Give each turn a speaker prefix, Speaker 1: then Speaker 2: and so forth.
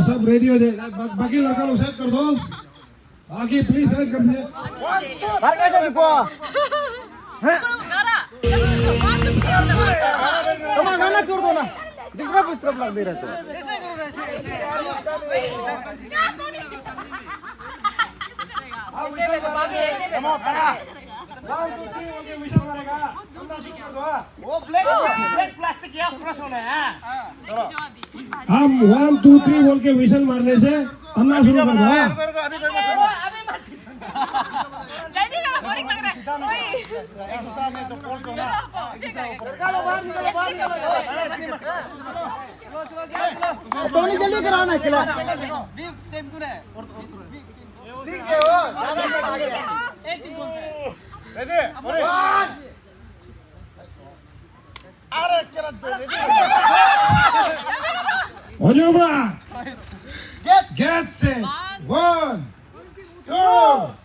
Speaker 1: सब रेडी हो जाए, बाकी लड़का लोग सेट कर दो, बाकी प्लीज सेट कर दीजिए।
Speaker 2: गाना छोड़ दो ना, डिस्टर्ब डिस्टर्ब लग दे रहा तो।
Speaker 1: हम 1 2 3 बोल के विशन मारने से तमना शुरू कर दो।
Speaker 2: टोनी जल्दी कराना है क्लास।
Speaker 1: Get set. 1 2